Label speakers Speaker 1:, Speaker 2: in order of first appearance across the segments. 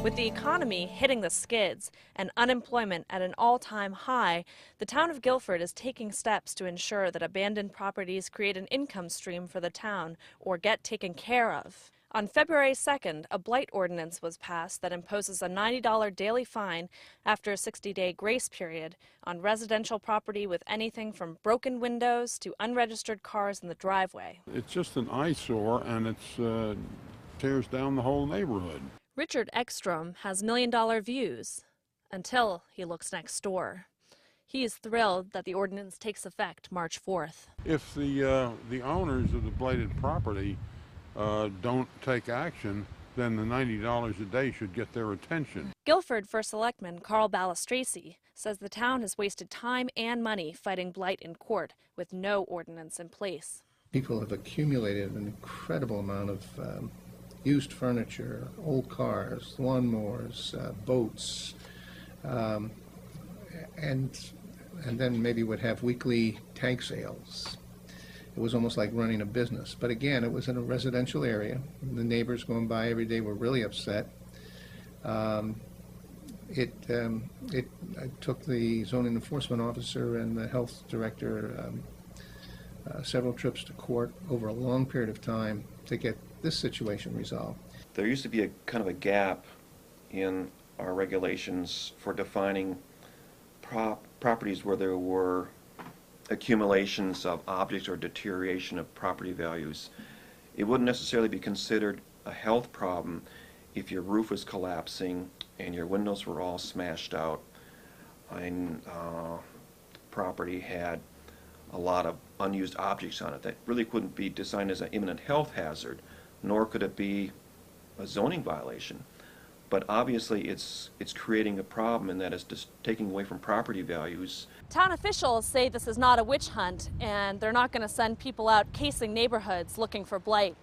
Speaker 1: With the economy hitting the skids and unemployment at an all-time high, the town of Guilford is taking steps to ensure that abandoned properties create an income stream for the town or get taken care of. On February 2nd, a Blight Ordinance was passed that imposes a $90 daily fine after a 60-day grace period on residential property with anything from broken windows to unregistered cars in the driveway.
Speaker 2: It's just an eyesore, and it tears down the whole neighborhood.
Speaker 1: Richard Ekstrom has million-dollar views until he looks next door. He is thrilled that the ordinance takes effect March 4th.
Speaker 2: If the owners of the blighted property don't take action, then the $90 a day should get their attention.
Speaker 1: Guilford First Selectman Carl Balistraci says the town has wasted time and money fighting blight in court with no ordinance in place.
Speaker 3: People have accumulated an incredible amount of used furniture, old cars, lawnmowers, boats, and then maybe would have weekly tag sales. It was almost like running a business. But again, it was in a residential area. The neighbors going by every day were really upset. It took the zoning enforcement officer and the health director several trips to court over a long period of time to get this situation resolved.
Speaker 4: There used to be a kind of a gap in our regulations for defining properties where there were accumulations of objects or deterioration of property values. It wouldn't necessarily be considered a health problem if your roof was collapsing and your windows were all smashed out and the property had a lot of unused objects on it. That really couldn't be designed as an imminent health hazard, nor could it be a zoning violation. But obviously it's creating a problem, and that is just taking away from property values.
Speaker 1: Town officials say this is not a witch hunt and they're not going to send people out casing neighborhoods looking for blight.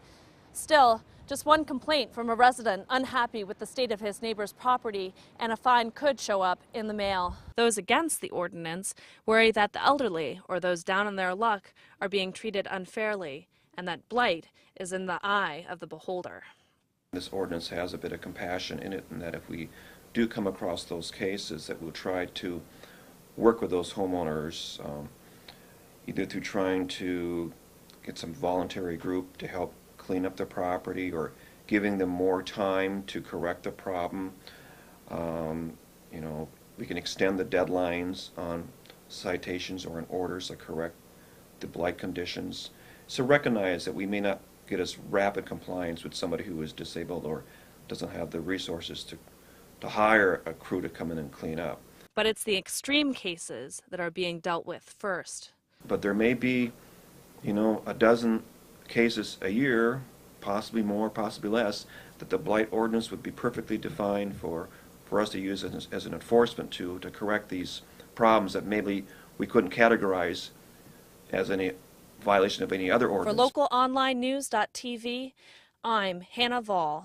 Speaker 1: Still, just one complaint from a resident unhappy with the state of his neighbor's property, and a fine could show up in the mail. Those against the ordinance worry that the elderly or those down on their luck are being treated unfairly, and that blight is in the eye of the beholder.
Speaker 4: This ordinance has a bit of compassion in it, and that if we do come across those cases, that we'll try to work with those homeowners, either through trying to get some voluntary group to help clean up the property, or giving them more time to correct the problem. We can extend the deadlines on citations or in orders to correct the blight conditions. So recognize that we may not get as rapid compliance with somebody who is disabled or doesn't have the resources to hire a crew to come in and clean up.
Speaker 1: But it's the extreme cases that are being dealt with first.
Speaker 4: But there may be, a dozen cases a year, possibly more, possibly less, that the Blight Ordinance would be perfectly defined for us to use as an enforcement tool to correct these problems that maybe we couldn't categorize as any violation of any other ordinance.
Speaker 1: For local online news.tv, I'm Hannah Vahl.